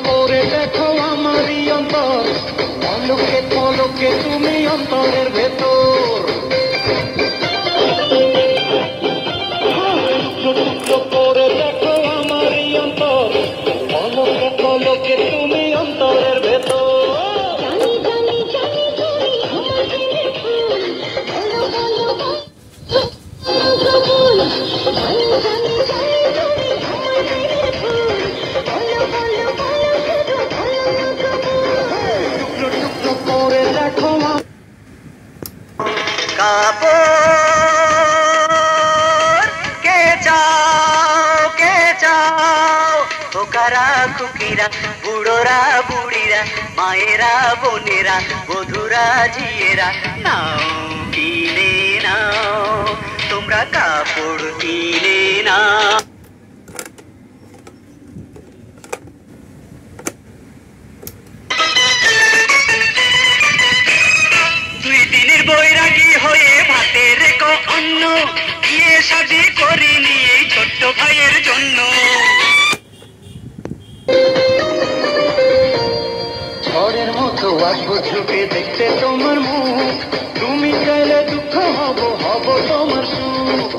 করে দেখো আমারই অন্তর, পলকে পলকে তুমি অন্তরের ভেতর। করে দেখো আমারই অন্তর, পলকে পলকে তুমি অন্তরের ভেতর। করে দেখো কাপড় কে চাও খোকারা খুকিরা বুড়োরা বুড়িরা মায়েরা বোনেরা বধুরা ঝিয়েরা নাও কিনে নাও তোমরা কাপড় কিনে নাও। বৈরাগী হয়ে ভাতে রেখো অন্ন বিয়ে শাদী করিনি এই ছোট্ট ভাইয়ের জন্য। ঝড়ের মতো আসবো ঝুঁকে দেখতে তোমার মুখ, তুমি চাইলে দুঃখ হব তোমার সুখ।